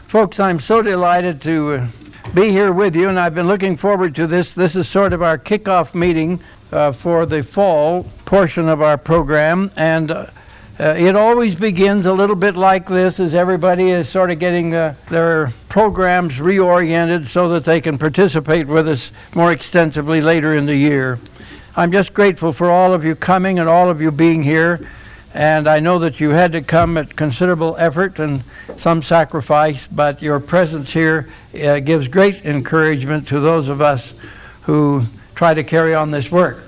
Folks, I'm so delighted to be here with you, and I've been looking forward to this. This is sort of our kickoff meeting for the fall portion of our program, and it always begins a little bit like this, as everybody is sort of getting their programs reoriented so that they can participate with us more extensively later in the year. I'm just grateful for all of you coming and all of you being here, and I know that you had to come at considerable effort and some sacrifice, but your presence here gives great encouragement to those of us who try to carry on this work.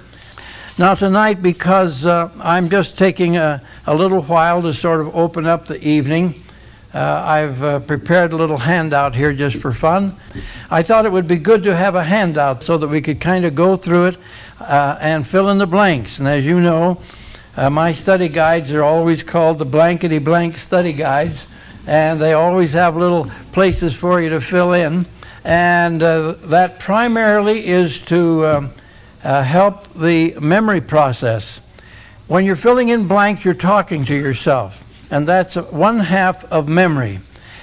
Now tonight, because I'm just taking a little while to sort of open up the evening, I've prepared a little handout here just for fun. I thought it would be good to have a handout so that we could kind of go through it and fill in the blanks. And as you know, my study guides are always called the blankety blank study guides, and they always have little places for you to fill in, and that primarily is to help the memory process. When you're filling in blanks, you're talking to yourself, and that's one half of memory.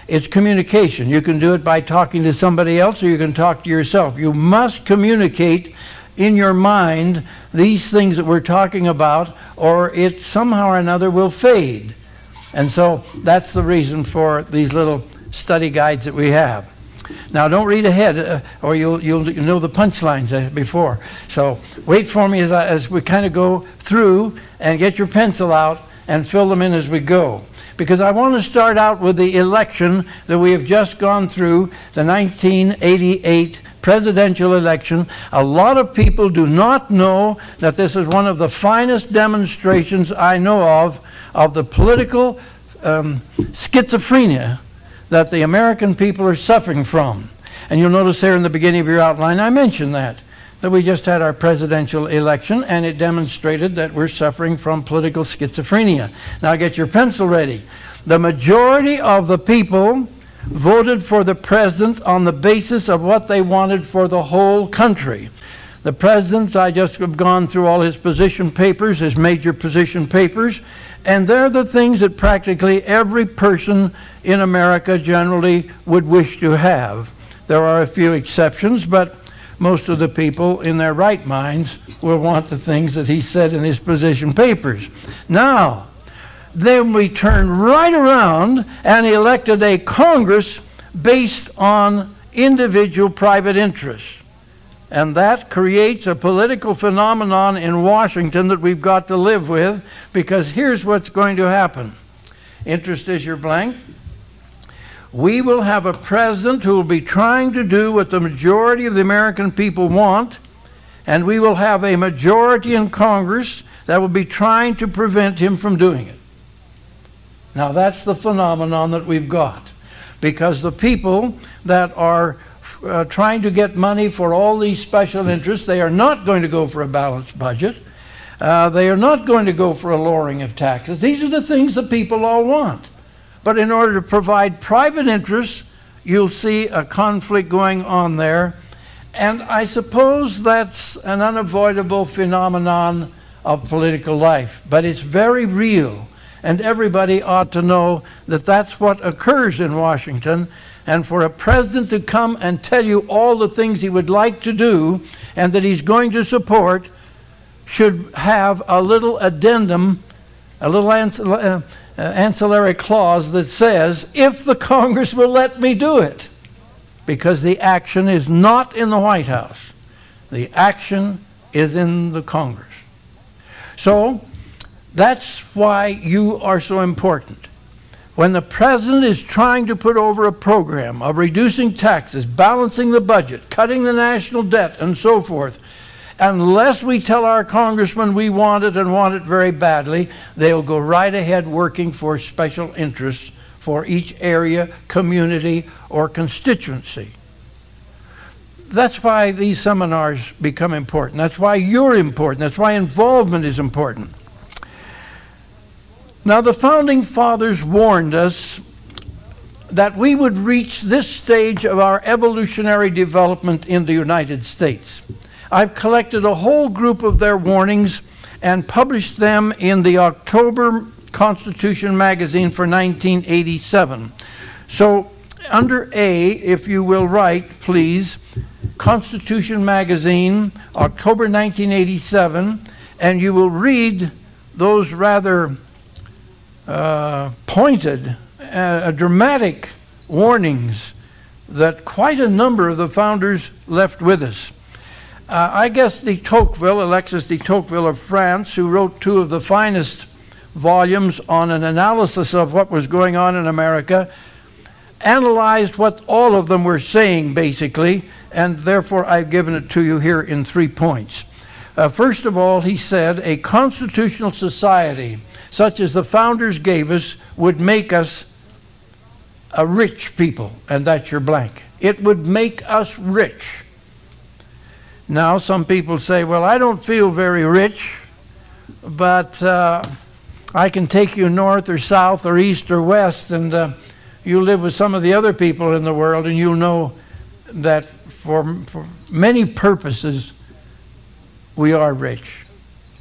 It's communication. You can do it by talking to somebody else, or you can talk to yourself. You must communicate in your mind these things that we're talking about, or it somehow or another will fade. And so that's the reason for these little study guides that we have. Now don't read ahead or you'll know the punchlines before. So wait for me as we kind of go through, and get your pencil out and fill them in as we go. Because I want to start out with the election that we have just gone through, the 1988 presidential election. A lot of people do not know that this is one of the finest demonstrations I know of the political schizophrenia that the American people are suffering from. And you'll notice there in the beginning of your outline, I mentioned that we just had our presidential election, and it demonstrated that we're suffering from political schizophrenia. Now get your pencil ready. The majority of the people voted for the president on the basis of what they wanted for the whole country. The president, I just have gone through all his position papers, his major position papers, and they're the things that practically every person in America generally would wish to have. There are a few exceptions, but most of the people in their right minds will want the things that he said in his position papers. Now, then we turned right around and elected a Congress based on individual private interests. And that creates a political phenomenon in Washington that we've got to live with, because here's what's going to happen. Interest is your blank. We will have a president who will be trying to do what the majority of the American people want, and we will have a majority in Congress that will be trying to prevent him from doing it. Now that's the phenomenon that we've got, because the people that are trying to get money for all these special interests, they are not going to go for a balanced budget. They are not going to go for a lowering of taxes. These are the things that people all want. But in order to provide private interests, you'll see a conflict going on there. And I suppose that's an unavoidable phenomenon of political life. But it's very real. And everybody ought to know that that's what occurs in Washington. And for a president to come and tell you all the things he would like to do and that he's going to support should have a little addendum, a little ancillary clause that says, if the Congress will let me do it. Because the action is not in the White House. The action is in the Congress. So that's why you are so important. When the president is trying to put over a program of reducing taxes, balancing the budget, cutting the national debt, and so forth, unless we tell our congressmen we want it and want it very badly, they'll go right ahead working for special interests for each area, community, or constituency. That's why these seminars become important. That's why you're important. That's why involvement is important. Now, the Founding Fathers warned us that we would reach this stage of our evolutionary development in the United States. I've collected a whole group of their warnings and published them in the October Constitution magazine for 1987. So under A, if you will write, please, Constitution Magazine, October 1987, and you will read those rather pointed, dramatic warnings that quite a number of the founders left with us. I guess de Tocqueville, Alexis de Tocqueville of France, who wrote two of the finest volumes on an analysis of what was going on in America, analyzed what all of them were saying, basically, and therefore I've given it to you here in 3 points. First of all, he said, a constitutional society, such as the founders gave us, would make us a rich people, and that's your blank. It would make us rich. Now, some people say, well, I don't feel very rich, but I can take you north or south or east or west, and you live with some of the other people in the world, and you'll know that for many purposes, we are rich.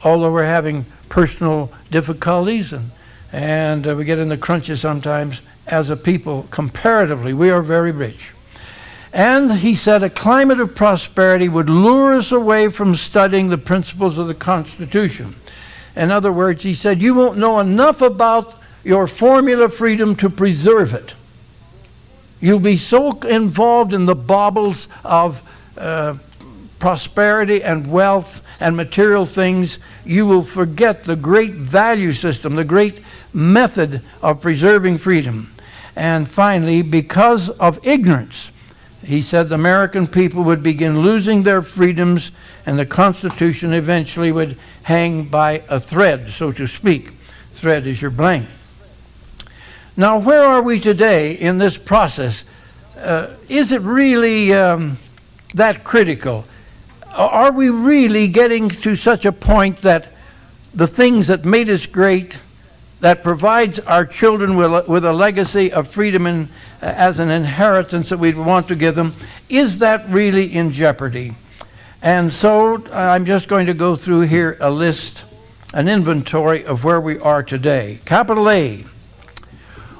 Although we're having personal difficulties and we get in the crunches sometimes, as a people, comparatively, we are very rich. And he said a climate of prosperity would lure us away from studying the principles of the Constitution. In other words, he said, you won't know enough about your formula freedom to preserve it. You'll be so involved in the baubles of prosperity and wealth and material things, you will forget the great value system, the great method of preserving freedom. And finally, because of ignorance, he said the American people would begin losing their freedoms and the Constitution eventually would hang by a thread, so to speak. Thread is your blank. Now, where are we today in this process? Is it really that critical? Are we really getting to such a point that the things that made us great, that provides our children with a legacy of freedom and as an inheritance that we want to give them, is that really in jeopardy? And so I'm just going to go through here a list, an inventory of where we are today. Capital A.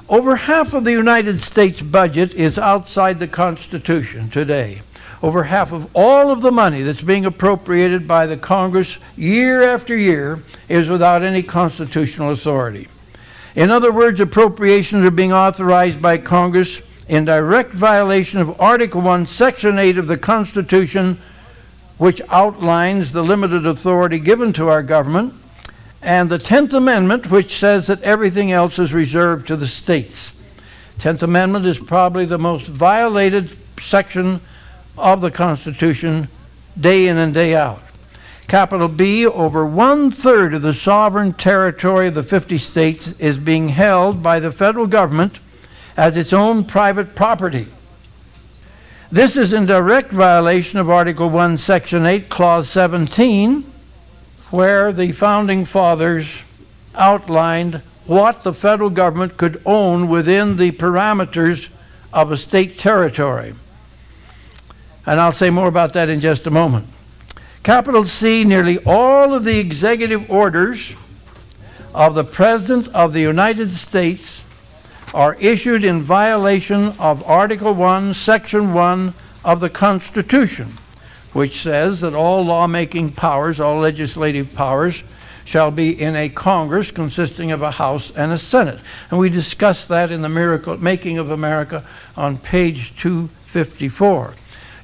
Over half of the United States budget is outside the Constitution today. Over half of all of the money that's being appropriated by the Congress year after year is without any constitutional authority. In other words, appropriations are being authorized by Congress in direct violation of Article 1, Section 8 of the Constitution, which outlines the limited authority given to our government, and the 10th Amendment, which says that everything else is reserved to the states. 10th Amendment is probably the most violated section of the Constitution day in and day out. Capital B, over 1/3 of the sovereign territory of the 50 states is being held by the federal government as its own private property. This is in direct violation of Article 1, Section 8, Clause 17, where the Founding Fathers outlined what the federal government could own within the parameters of a state territory. And I'll say more about that in just a moment. Capital C, nearly all of the executive orders of the President of the United States are issued in violation of Article 1, Section 1 of the Constitution, which says that all lawmaking powers, all legislative powers, shall be in a Congress consisting of a House and a Senate. And we discussed that in the Making of America on page 254.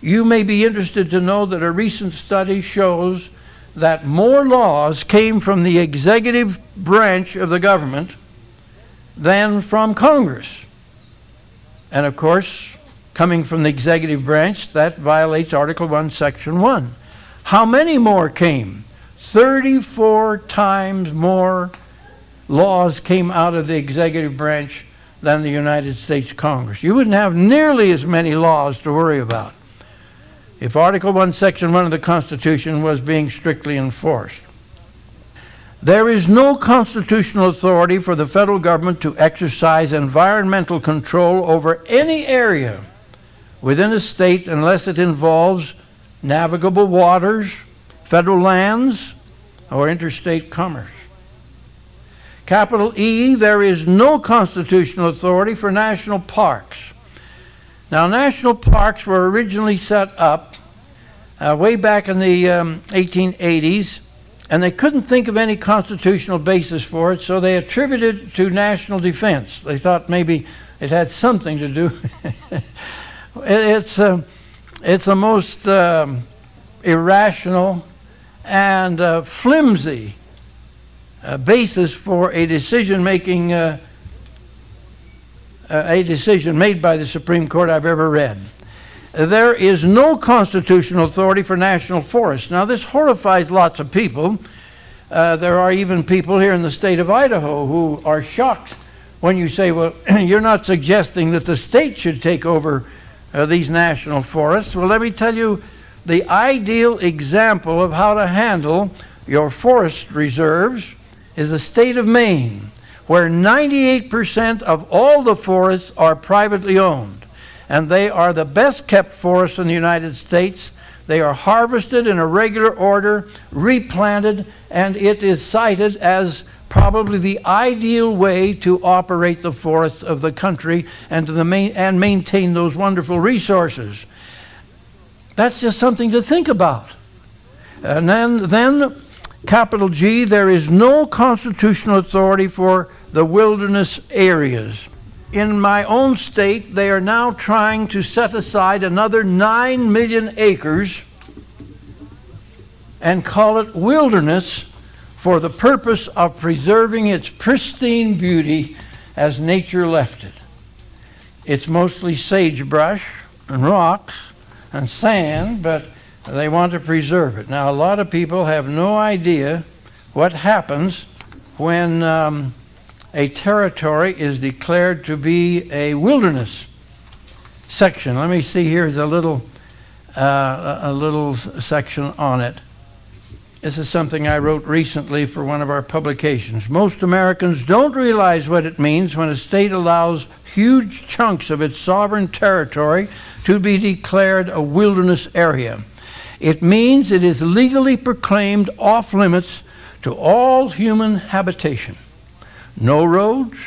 You may be interested to know that a recent study shows that more laws came from the executive branch of the government than from Congress. And of course, coming from the executive branch, that violates Article 1, Section 1. How many more came? 34 times more laws came out of the executive branch than the United States Congress. You wouldn't have nearly as many laws to worry about if Article 1, Section 1 of the Constitution was being strictly enforced. There is no constitutional authority for the federal government to exercise environmental control over any area within a state unless it involves navigable waters, federal lands, or interstate commerce. Capital E, there is no constitutional authority for national parks. Now, national parks were originally set up way back in the 1880s, and they couldn't think of any constitutional basis for it, so they attributed it to national defense. They thought maybe it had something to do. It's a most irrational and flimsy basis for a decision made by the Supreme Court I've ever read. There is no constitutional authority for national forests. Now, this horrifies lots of people. There are even people here in the state of Idaho who are shocked when you say, well, you're not suggesting that the state should take over these national forests. Well, let me tell you the ideal example of how to handle your forest reserves is the state of Maine, where 98% of all the forests are privately owned. And they are the best kept forests in the United States. They are harvested in a regular order, replanted, and it is cited as probably the ideal way to operate the forests of the country and maintain those wonderful resources. That's just something to think about. And then capital G, there is no constitutional authority for the wilderness areas. In my own state, they are now trying to set aside another 9 million acres and call it wilderness for the purpose of preserving its pristine beauty as nature left it. It's mostly sagebrush and rocks and sand, but they want to preserve it. Now, a lot of people have no idea what happens when a territory is declared to be a wilderness section. Let me see, here's a little section on it. This is something I wrote recently for one of our publications. Most Americans don't realize what it means when a state allows huge chunks of its sovereign territory to be declared a wilderness area. It means it is legally proclaimed off limits to all human habitation. No roads,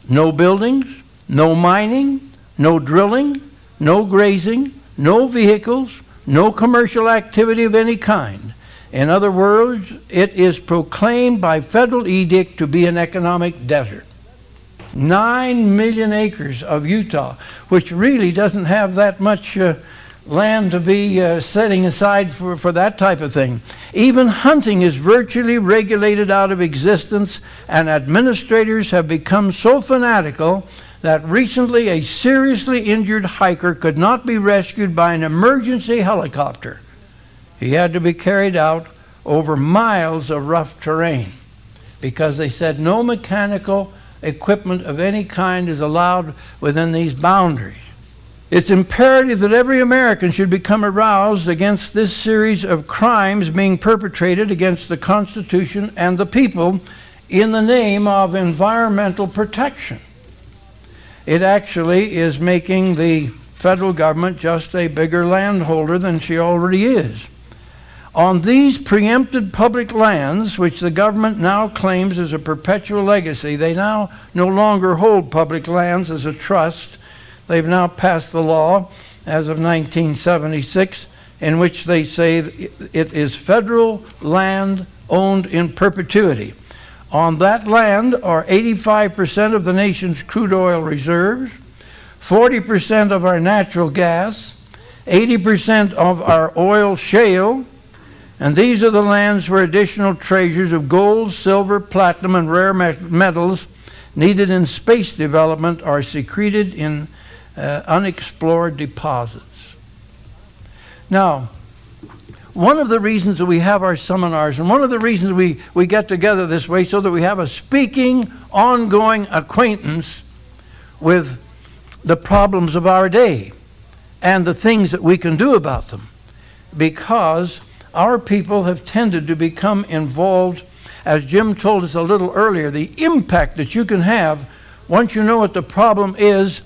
no buildings, no mining, no drilling, no grazing, no vehicles, no commercial activity of any kind. In other words, it is proclaimed by federal edict to be an economic desert. 9 million acres of Utah, which really doesn't have that much land to be setting aside for that type of thing. Even hunting is virtually regulated out of existence, and administrators have become so fanatical that recently a seriously injured hiker could not be rescued by an emergency helicopter. He had to be carried out over miles of rough terrain because they said no mechanical equipment of any kind is allowed within these boundaries. It's imperative that every American should become aroused against this series of crimes being perpetrated against the Constitution and the people in the name of environmental protection. It actually is making the federal government just a bigger landholder than she already is. On these preempted public lands, which the government now claims as a perpetual legacy, they now no longer hold public lands as a trust. They've now passed the law as of 1976 in which they say it is federal land owned in perpetuity. On that land are 85% of the nation's crude oil reserves, 40% of our natural gas, 80% of our oil shale, and these are the lands where additional treasures of gold, silver, platinum, and rare metals needed in space development are secreted in unexplored deposits. Now, one of the reasons that we have our seminars, and one of the reasons we get together this way, so that we have a speaking, ongoing acquaintance with the problems of our day and the things that we can do about them, because our people have tended to become involved, as Jim told us a little earlier, the impact that you can have once you know what the problem is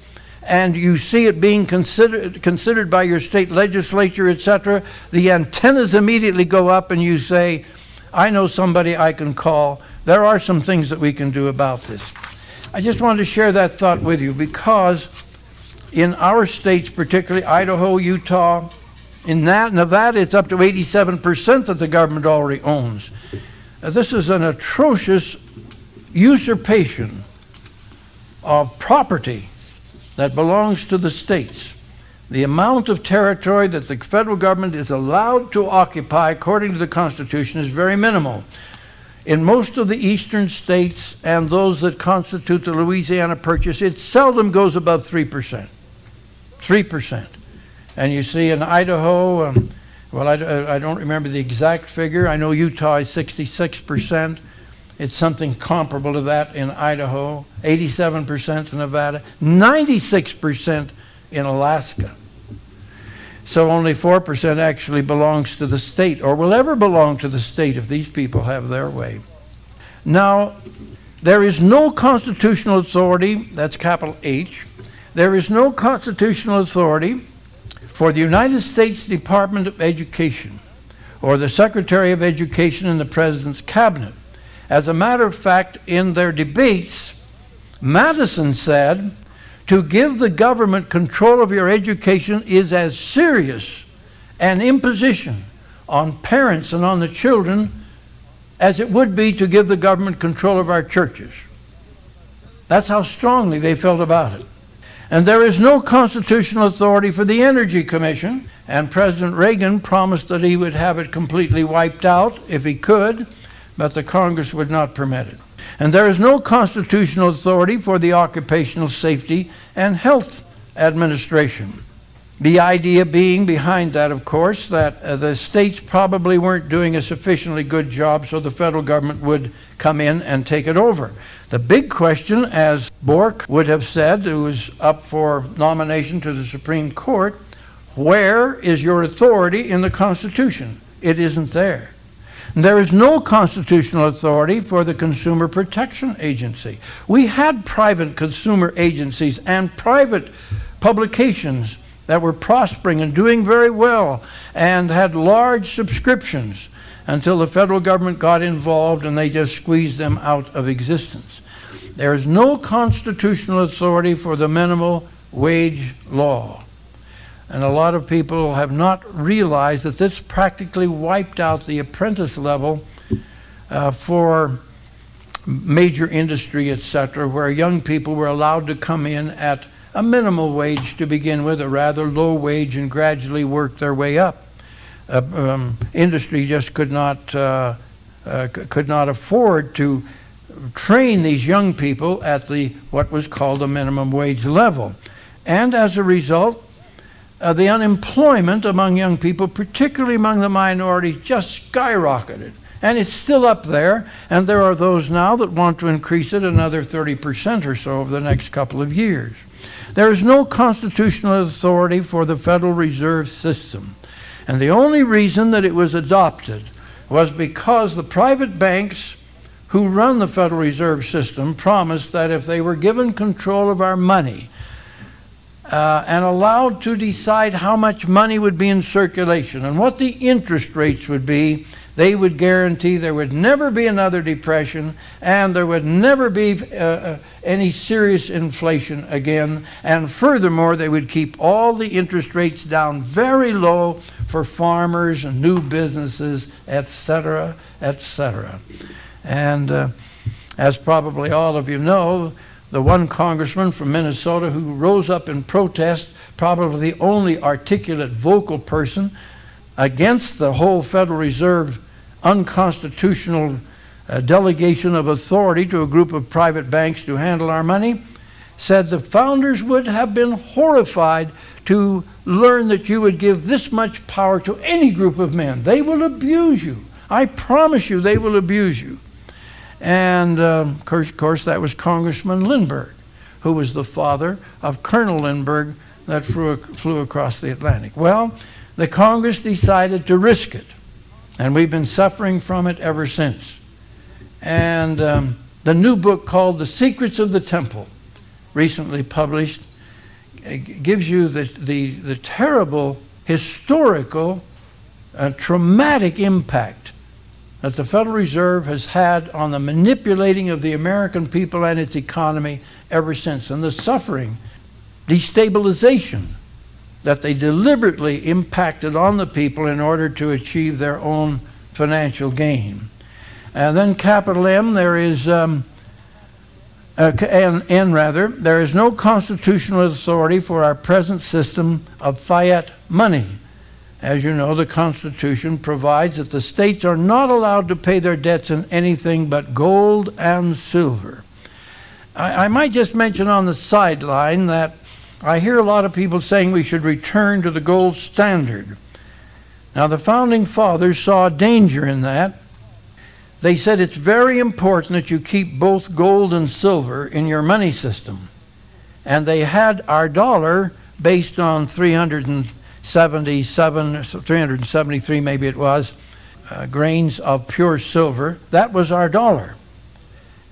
and you see it being considered by your state legislature, etc., the antennas immediately go up and you say, I know somebody I can call. There are some things that we can do about this. I just wanted to share that thought with you because in our states, particularly Idaho, Utah, in Nevada, it's up to 87% that the government already owns. This is an atrocious usurpation of property that belongs to the states. The amount of territory that the federal government is allowed to occupy according to the Constitution is very minimal. In most of the eastern states and those that constitute the Louisiana Purchase, it seldom goes above 3%. 3%. And you see in Idaho, well, I don't remember the exact figure. I know Utah is 66%. It's something comparable to that in Idaho, 87% in Nevada, 96% in Alaska. So only 4% actually belongs to the state, or will ever belong to the state if these people have their way. Now, there is no constitutional authority, that's capital H, there is no constitutional authority for the United States Department of Education or the Secretary of Education in the President's Cabinet. As a matter of fact, in their debates, Madison said, to give the government control of your education is as serious an imposition on parents and on the children as it would be to give the government control of our churches. That's how strongly they felt about it. And there is no constitutional authority for the Energy Commission, and President Reagan promised that he would have it completely wiped out if he could, but the Congress would not permit it. And there is no constitutional authority for the Occupational Safety and Health Administration. The idea being behind that, of course, that the states probably weren't doing a sufficiently good job, so the federal government would come in and take it over. The big question, as Bork would have said, who was up for nomination to the Supreme Court, where is your authority in the Constitution? It isn't there. There is no constitutional authority for the Consumer Protection Agency. We had private consumer agencies and private publications that were prospering and doing very well and had large subscriptions until the federal government got involved and they just squeezed them out of existence. There is no constitutional authority for the minimum wage law. And a lot of people have not realized that this practically wiped out the apprentice level for major industry, etc., where young people were allowed to come in at a minimal wage to begin with, a rather low wage, and gradually work their way up. Industry just could not afford to train these young people at what was called the minimum wage level. And as a result, the unemployment among young people, particularly among the minorities, just skyrocketed. And it's still up there, and there are those now that want to increase it another 30% or so over the next couple of years. There is no constitutional authority for the Federal Reserve System. And the only reason that it was adopted was because the private banks who run the Federal Reserve System promised that if they were given control of our money and allowed to decide how much money would be in circulation and what the interest rates would be, they would guarantee there would never be another depression and there would never be any serious inflation again. And furthermore, they would keep all the interest rates down very low for farmers and new businesses, etc., etc. And as probably all of you know, the one congressman from Minnesota who rose up in protest, probably the only articulate vocal person against the whole Federal Reserve unconstitutional delegation of authority to a group of private banks to handle our money, said the founders would have been horrified to learn that you would give this much power to any group of men. They will abuse you. I promise you they will abuse you. And of course that was Congressman Lindbergh, who was the father of Colonel Lindbergh that flew across the Atlantic. Well, the Congress decided to risk it, and we've been suffering from it ever since. And the new book called The Secrets of the Temple, recently published, gives you the terrible historical traumatic impact that the Federal Reserve has had on the manipulating of the American people and its economy ever since, and the suffering destabilization that they deliberately impacted on the people in order to achieve their own financial gain. And then capital M, there is N rather, there is no constitutional authority for our present system of fiat money. As you know, the Constitution provides that the states are not allowed to pay their debts in anything but gold and silver. I might just mention on the sideline that I hear a lot of people saying we should return to the gold standard. Now, the Founding Fathers saw a danger in that. They said it's very important that you keep both gold and silver in your money system. And they had our dollar based on 373 maybe it was, grains of pure silver. That was our dollar.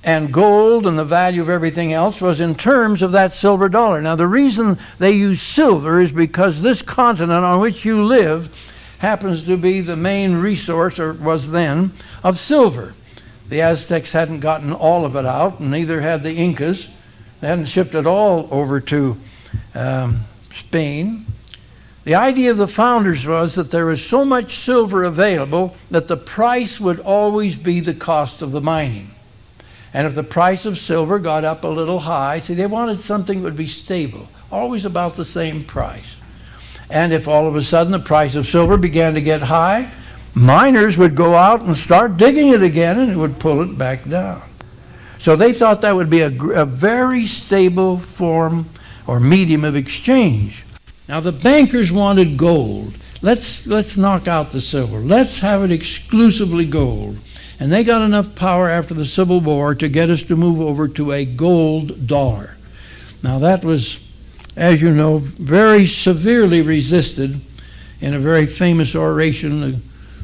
And gold and the value of everything else was in terms of that silver dollar. Now, the reason they use silver is because this continent on which you live happens to be the main resource, or was then, of silver. The Aztecs hadn't gotten all of it out, and neither had the Incas. They hadn't shipped it all over to Spain. The idea of the founders was that there was so much silver available that the price would always be the cost of the mining. And if the price of silver got up a little high, see, they wanted something that would be stable, always about the same price. And if all of a sudden the price of silver began to get high, miners would go out and start digging it again, and it would pull it back down. So they thought that would be a very stable form or medium of exchange. Now, the bankers wanted gold. Let's knock out the silver. Let's have it exclusively gold. And they got enough power after the Civil War to get us to move over to a gold dollar. Now, that was, as you know, very severely resisted in a very famous oration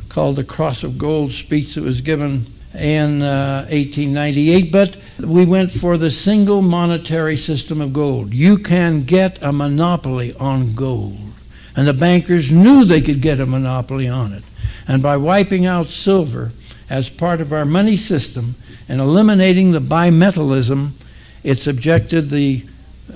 called the Cross of Gold speech that was given in 1898. But we went for the single monetary system of gold. You can get a monopoly on gold. And the bankers knew they could get a monopoly on it. And by wiping out silver as part of our money system and eliminating the bimetallism, it subjected the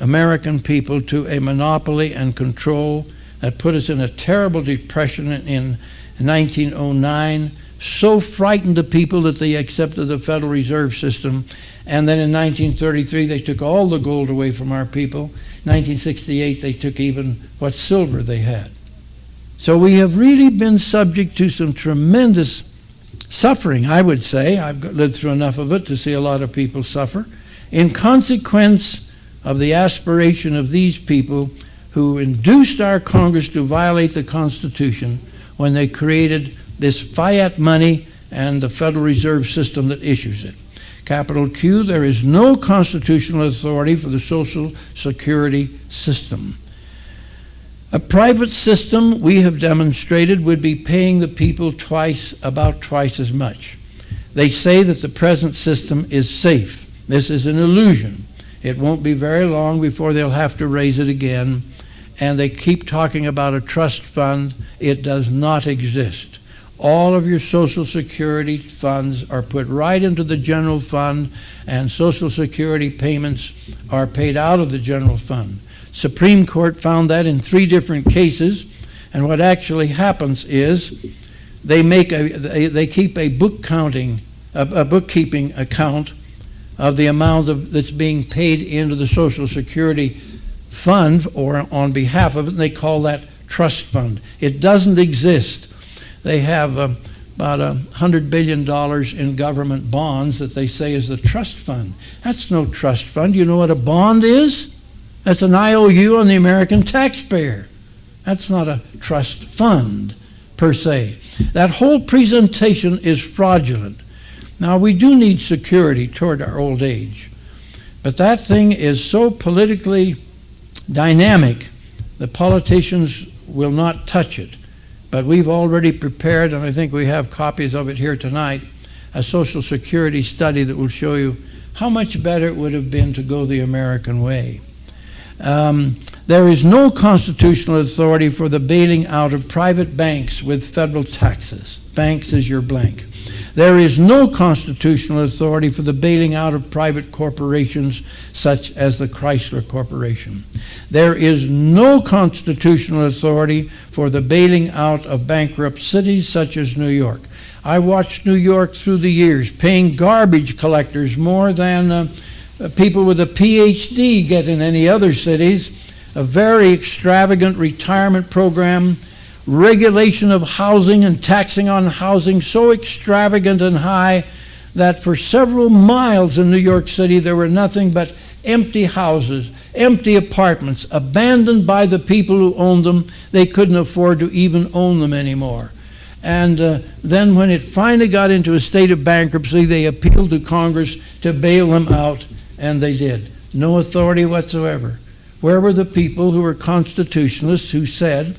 American people to a monopoly and control that put us in a terrible depression in 1909, so frightened the people that they accepted the Federal Reserve System. And then in 1933, they took all the gold away from our people. 1968, they took even what silver they had. So we have really been subject to some tremendous suffering, I would say. I've lived through enough of it to see a lot of people suffer in consequence of the aspiration of these people who induced our Congress to violate the Constitution when they created this fiat money and the Federal Reserve System that issues it. Capital Q, there is no constitutional authority for the Social Security system. A private system, we have demonstrated, would be paying the people about twice as much. They say that the present system is safe. This is an illusion. It won't be very long before they'll have to raise it again. And they keep talking about a trust fund. It does not exist. All of your Social Security funds are put right into the general fund, and Social Security payments are paid out of the general fund. Supreme Court found that in 3 different cases, and what actually happens is they keep a bookkeeping account of the amount that's being paid into the Social Security fund or on behalf of it, and they call that trust fund. It doesn't exist. They have about $100 billion in government bonds that they say is the trust fund. That's no trust fund. You know what a bond is? That's an IOU on the American taxpayer. That's not a trust fund, per se. That whole presentation is fraudulent. Now, we do need security toward our old age, but that thing is so politically dynamic, the politicians will not touch it. But we've already prepared, and I think we have copies of it here tonight, a Social Security study that will show you how much better it would have been to go the American way. There is no constitutional authority for the bailing out of private banks with federal taxes. Banks is your blank. There is no constitutional authority for the bailing out of private corporations such as the Chrysler Corporation. There is no constitutional authority for the bailing out of bankrupt cities such as New York. I watched New York through the years, paying garbage collectors more than people with a PhD get in any other cities. A very extravagant retirement program, regulation of housing and taxing on housing so extravagant and high that for several miles in New York City there were nothing but empty houses, empty apartments, abandoned by the people who owned them. They couldn't afford to even own them anymore. And then when it finally got into a state of bankruptcy, they appealed to Congress to bail them out, and they did. No authority whatsoever. Where were the people who were constitutionalists who said,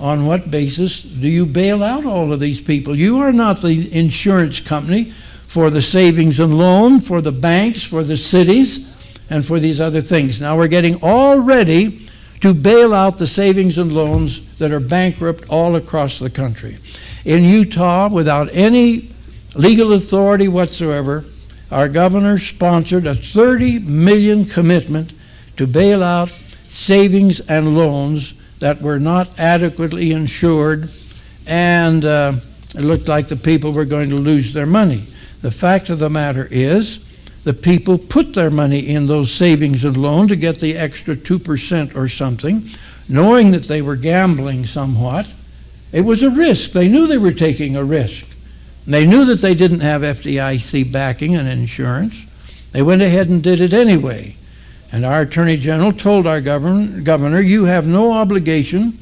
on what basis do you bail out all of these people? You are not the insurance company for the savings and loan, for the banks, for the cities, and for these other things. Now we're getting all ready to bail out the savings and loans that are bankrupt all across the country. In Utah, without any legal authority whatsoever, our governor sponsored a $30 million commitment to bail out savings and loans that were not adequately insured, and it looked like the people were going to lose their money. The fact of the matter is, the people put their money in those savings and loans to get the extra 2% or something, knowing that they were gambling somewhat. It was a risk. They knew they were taking a risk. They knew that they didn't have FDIC backing and insurance. They went ahead and did it anyway. And our Attorney General told our governor, you have no obligation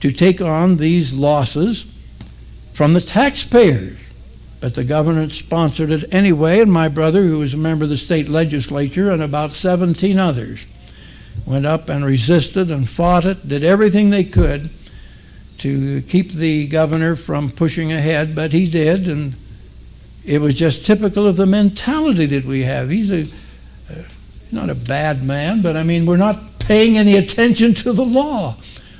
to take on these losses from the taxpayers. But the governor sponsored it anyway, and my brother, who was a member of the state legislature, and about 17 others, went up and resisted and fought it, did everything they could to keep the governor from pushing ahead, but he did, and it was just typical of the mentality that we have. He's not a bad man, but I mean, we're not paying any attention to the law,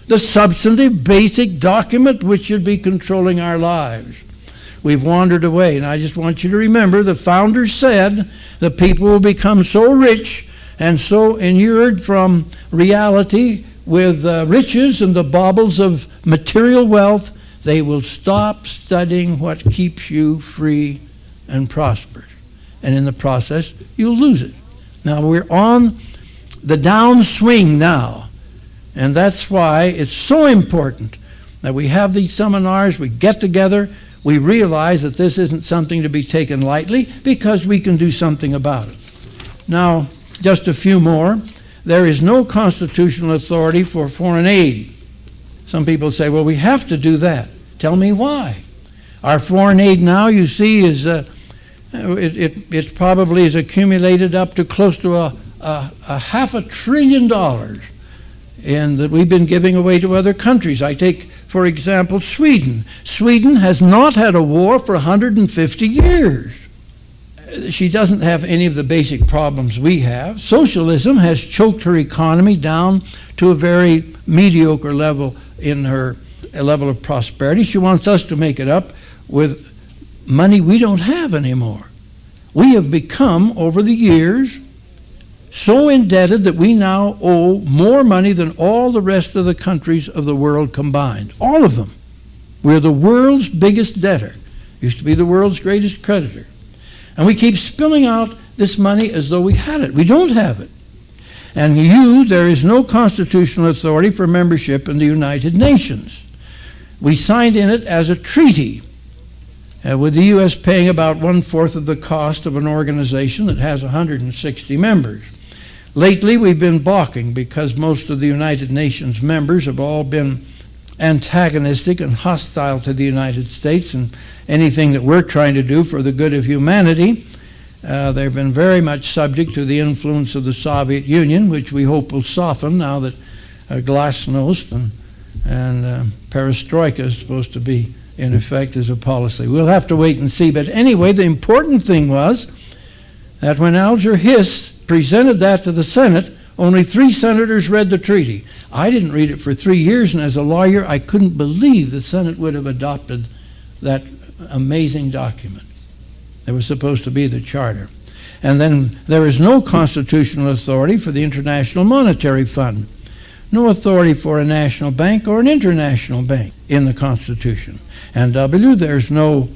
the substantive, basic document which should be controlling our lives. We've wandered away, and I just want you to remember the founders said the people will become so rich and so inured from reality with riches and the baubles of material wealth, they will stop studying what keeps you free and prosperous. And in the process, you'll lose it. Now, we're on the downswing now, and that's why it's so important that we have these seminars, we get together, we realize that this isn't something to be taken lightly because we can do something about it. Now, just a few more. There is no constitutional authority for foreign aid. Some people say, well, we have to do that. Tell me why. Our foreign aid now, you see, is it probably is accumulated up to close to a $500 billion that we've been giving away to other countries. I take, for example, Sweden. Sweden has not had a war for 150 years. She doesn't have any of the basic problems we have. Socialism has choked her economy down to a very mediocre level in her level of prosperity. She wants us to make it up with money we don't have anymore. We have become, over the years, so indebted that we now owe more money than all the rest of the countries of the world combined. All of them. We're the world's biggest debtor. Used to be the world's greatest creditor. And we keep spilling out this money as though we had it. We don't have it. And there is no constitutional authority for membership in the United Nations. We signed in it as a treaty, with the U.S. paying about 1/4 of the cost of an organization that has 160 members. Lately, we've been balking because most of the United Nations members have all been antagonistic and hostile to the United States and anything that we're trying to do for the good of humanity. They've been very much subject to the influence of the Soviet Union, which we hope will soften now that glasnost and perestroika is supposed to be in effect as a policy. We'll have to wait and see. But anyway, the important thing was that when Alger Hiss presented that to the Senate, only 3 senators read the treaty. I didn't read it for 3 years, and as a lawyer, I couldn't believe the Senate would have adopted that amazing document. It was supposed to be the charter. And then there is no constitutional authority for the International Monetary Fund. No authority for a national bank or an international bank in the Constitution. And W, there's no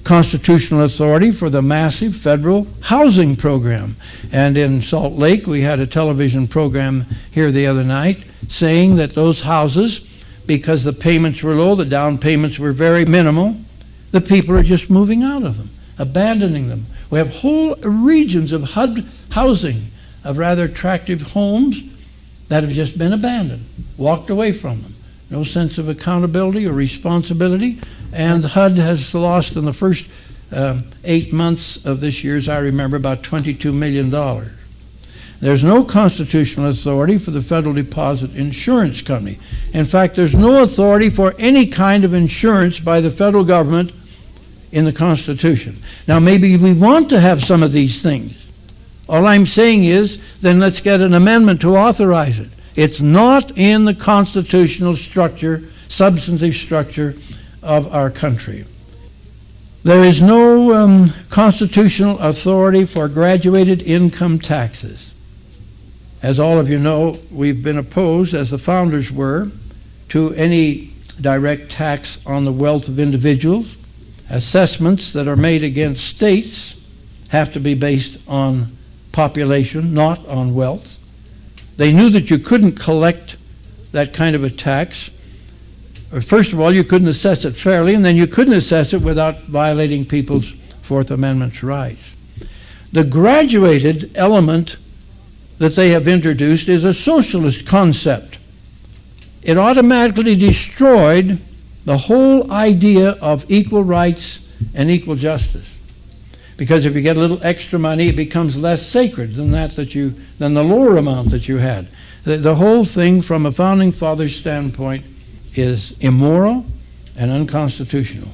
constitutional authority for the massive federal housing program. And in Salt Lake, we had a television program here the other night saying that those houses, because the payments were low, the down payments were very minimal, the people are just moving out of them, abandoning them. We have whole regions of HUD housing, of rather attractive homes that have just been abandoned, walked away from them. No sense of accountability or responsibility. And HUD has lost in the first 8 months of this year, as I remember, about $22 million. There's no constitutional authority for the Federal Deposit Insurance Company. In fact, there's no authority for any kind of insurance by the federal government in the Constitution. Now, maybe we want to have some of these things. All I'm saying is, then let's get an amendment to authorize it. It's not in the constitutional structure, substantive structure of our country. There is no constitutional authority for graduated income taxes. As all of you know, we've been opposed, as the founders were, to any direct tax on the wealth of individuals. Assessments that are made against states have to be based on population, not on wealth. They knew that you couldn't collect that kind of a tax. First of all, you couldn't assess it fairly, and then you couldn't assess it without violating people's Fourth Amendment rights. The graduated element that they have introduced is a socialist concept. It automatically destroyed the whole idea of equal rights and equal justice. Because if you get a little extra money, it becomes less sacred than than the lower amount that you had. The whole thing, from a founding father's standpoint, is immoral and unconstitutional.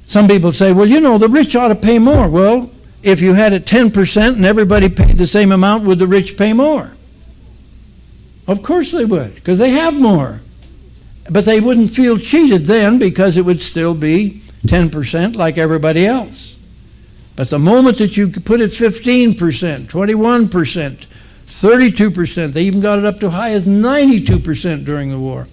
Some people say, well, you know, the rich ought to pay more. Well, if you had it 10% and everybody paid the same amount, would the rich pay more? Of course they would, because they have more. But they wouldn't feel cheated then, because it would still be 10% like everybody else. But the moment that you put it 15%, 21%, 32%, they even got it up to high as 92% during the war,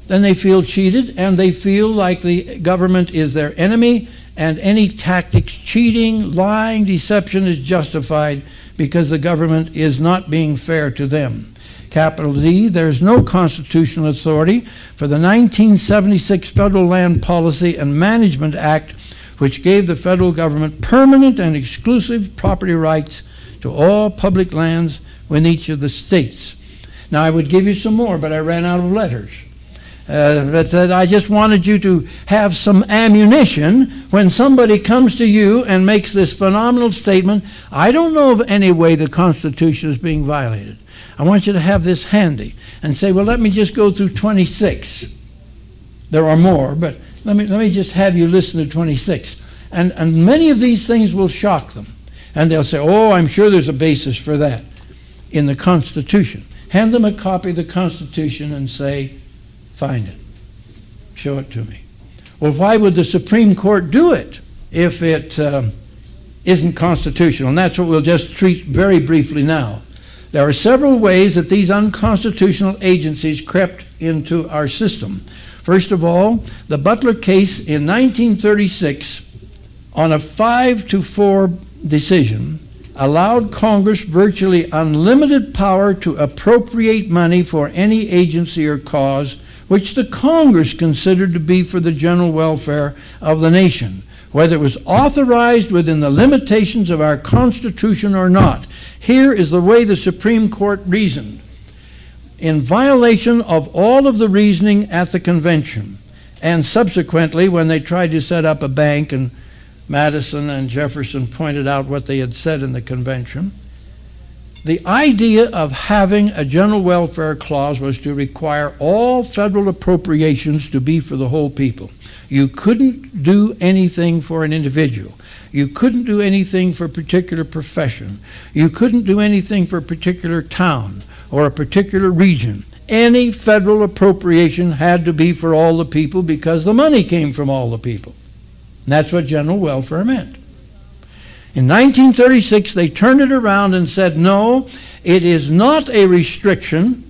then they feel cheated, and they feel like the government is their enemy, and any tactics, cheating, lying, deception is justified because the government is not being fair to them. Capital D, there's no constitutional authority for the 1976 Federal Land Policy and Management Act, which gave the federal government permanent and exclusive property rights to all public lands within each of the states. Now, I would give you some more, but I ran out of letters. But I just wanted you to have some ammunition when somebody comes to you and makes this phenomenal statement. I don't know of any way the Constitution is being violated. I want you to have this handy and say, well, let me just go through 26. There are more, but let me just have you listen to 26. And many of these things will shock them. And they'll say, oh, I'm sure there's a basis for that in the Constitution. Hand them a copy of the Constitution and say, find it. Show it to me. Well, why would the Supreme Court do it if it isn't constitutional? And that's what we'll just treat very briefly now. There are several ways that these unconstitutional agencies crept into our system. First of all, the Butler Case in 1936, on a 5-4 decision, allowed Congress virtually unlimited power to appropriate money for any agency or cause which the Congress considered to be for the general welfare of the nation, whether it was authorized within the limitations of our Constitution or not. Here is the way the Supreme Court reasoned. In violation of all of the reasoning at the convention, and subsequently when they tried to set up a bank, and Madison and Jefferson pointed out what they had said in the convention, the idea of having a general welfare clause was to require all federal appropriations to be for the whole people. You couldn't do anything for an individual. You couldn't do anything for a particular profession. You couldn't do anything for a particular town or a particular region. Any federal appropriation had to be for all the people because the money came from all the people. And that's what general welfare meant. In 1936, they turned it around and said, no, it is not a restriction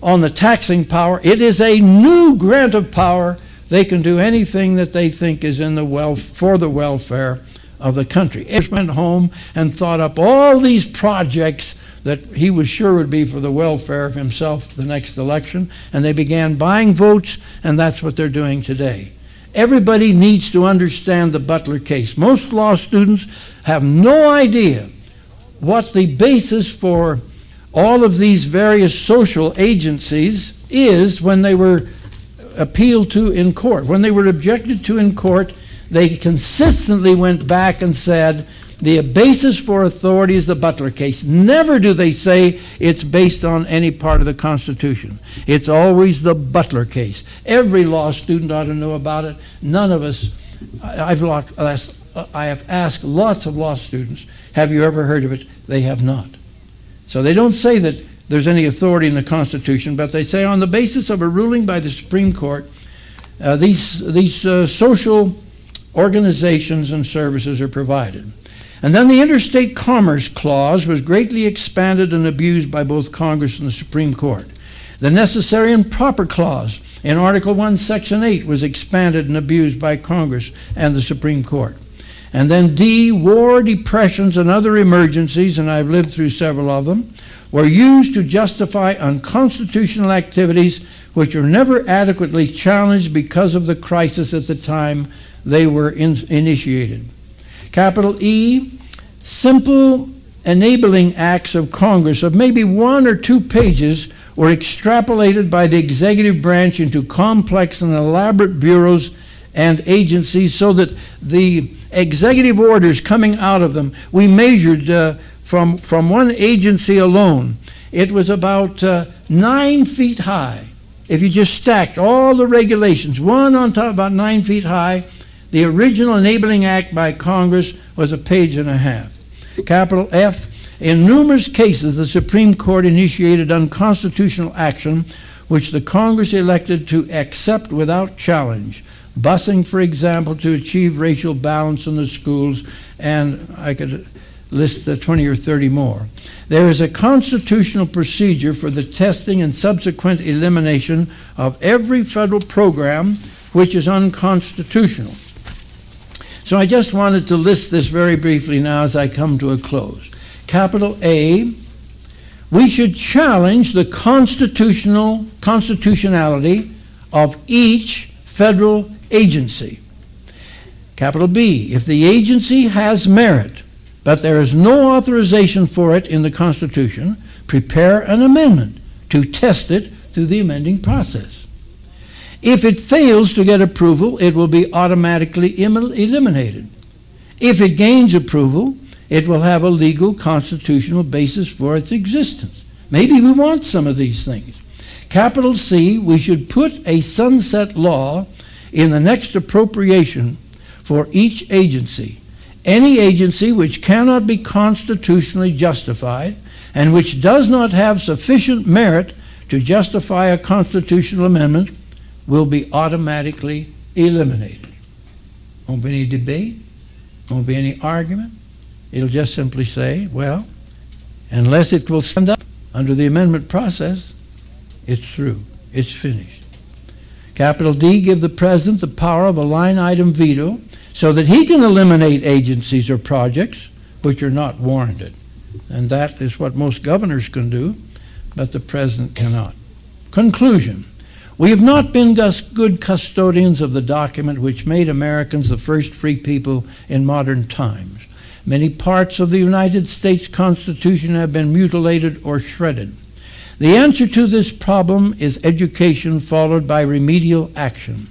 on the taxing power. It is a new grant of power. They can do anything that they think is in the for the welfare of the country. He went home and thought up all these projects that he was sure would be for the welfare of himself the next election, and they began buying votes, and that's what they're doing today. Everybody needs to understand the Butler case. Most law students have no idea what the basis for all of these various social agencies is when they were appealed to in court. When they were objected to in court, they consistently went back and said, the basis for authority is the Butler case. Never do they say it's based on any part of the Constitution. It's always the Butler case. Every law student ought to know about it. None of us, I have asked lots of law students, have you ever heard of it? They have not. So they don't say that there's any authority in the Constitution, but they say on the basis of a ruling by the Supreme Court, these social organizations and services are provided. And then the Interstate Commerce Clause was greatly expanded and abused by both Congress and the Supreme Court. The Necessary and Proper Clause in Article 1, Section 8 was expanded and abused by Congress and the Supreme Court. And then D, war, depressions, and other emergencies, and I've lived through several of them, were used to justify unconstitutional activities which were never adequately challenged because of the crisis at the time they were initiated. Capital E, simple enabling acts of Congress of maybe 1 or 2 pages were extrapolated by the executive branch into complex and elaborate bureaus and agencies so that the executive orders coming out of them, we measured from one agency alone, it was about 9 feet high. If you just stacked all the regulations, one on top about 9 feet high, the original enabling act by Congress was 1.5 pages. Capital F, in numerous cases the Supreme Court initiated unconstitutional action which the Congress elected to accept without challenge. Busing, for example, to achieve racial balance in the schools, and I could list 20 or 30 more. There is a constitutional procedure for the testing and subsequent elimination of every federal program which is unconstitutional. So I just wanted to list this very briefly now as I come to a close. Capital A, we should challenge the constitutionality of each federal agency. Capital B, if the agency has merit, but there is no authorization for it in the Constitution, prepare an amendment to test it through the amending process. If it fails to get approval, it will be automatically eliminated. If it gains approval, it will have a legal constitutional basis for its existence. Maybe we want some of these things. Capital C, we should put a sunset law in the next appropriation for each agency. Any agency which cannot be constitutionally justified and which does not have sufficient merit to justify a constitutional amendment will be automatically eliminated. Won't be any debate, won't be any argument. It'll just simply say, well, unless it will stand up under the amendment process, it's through, it's finished. Capital D, give the President the power of a line item veto so that he can eliminate agencies or projects which are not warranted. And that is what most governors can do, but the President cannot. Conclusion. We have not been good custodians of the document which made Americans the first free people in modern times. Many parts of the United States Constitution have been mutilated or shredded. The answer to this problem is education followed by remedial action.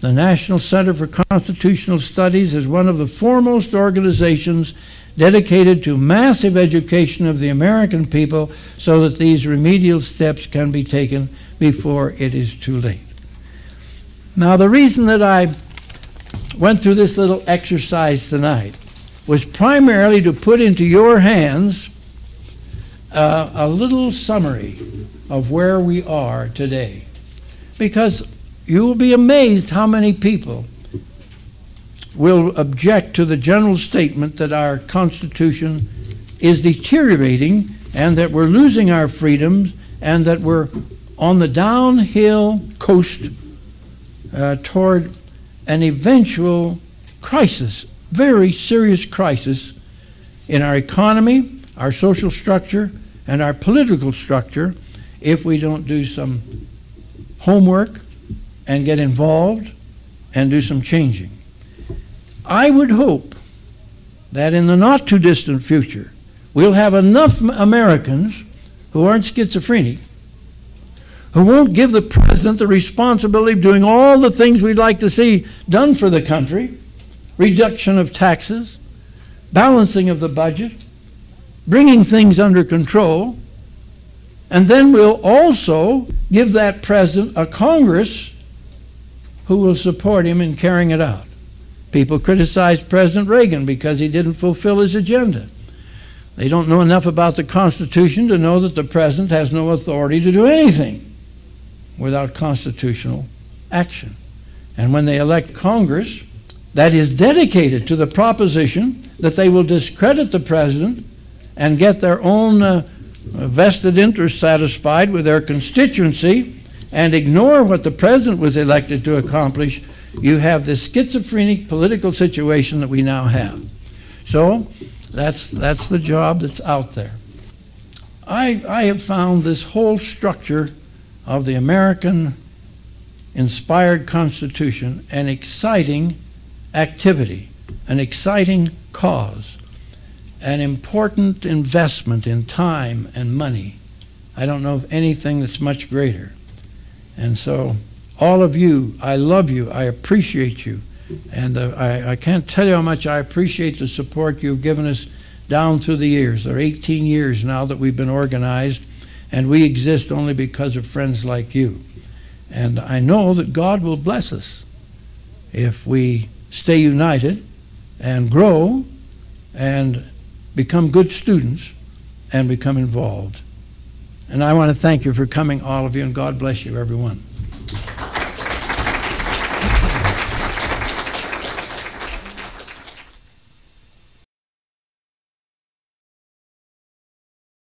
The National Center for Constitutional Studies is one of the foremost organizations dedicated to massive education of the American people so that these remedial steps can be taken before it is too late. Now, the reason that I went through this little exercise tonight was primarily to put into your hands a little summary of where we are today. Because you will be amazed how many people will object to the general statement that our Constitution is deteriorating and that we're losing our freedoms and that we're on the downhill coast toward an eventual crisis, very serious crisis in our economy, our social structure, and our political structure if we don't do some homework and get involved and do some changing. I would hope that in the not too distant future we'll have enough Americans who aren't schizophrenic, who won't give the president the responsibility of doing all the things we'd like to see done for the country, reduction of taxes, balancing of the budget, bringing things under control, and then we'll also give that president a Congress who will support him in carrying it out. People criticized President Reagan because he didn't fulfill his agenda. They don't know enough about the Constitution to know that the president has no authority to do anything without constitutional action. And when they elect Congress that is dedicated to the proposition that they will discredit the president and get their own vested interests satisfied with their constituency and ignore what the president was elected to accomplish, you have this schizophrenic political situation that we now have. So that's the job that's out there. I have found this whole structure of the American inspired Constitution an exciting activity, an exciting cause, an important investment in time and money. I don't know of anything that's much greater. And so all of you, I love you, I appreciate you, and I can't tell you how much I appreciate the support you've given us down through the years. There are 18 years now that we've been organized, and we exist only because of friends like you. And I know that God will bless us if we stay united and grow and become good students and become involved. And I want to thank you for coming, all of you, and God bless you, everyone.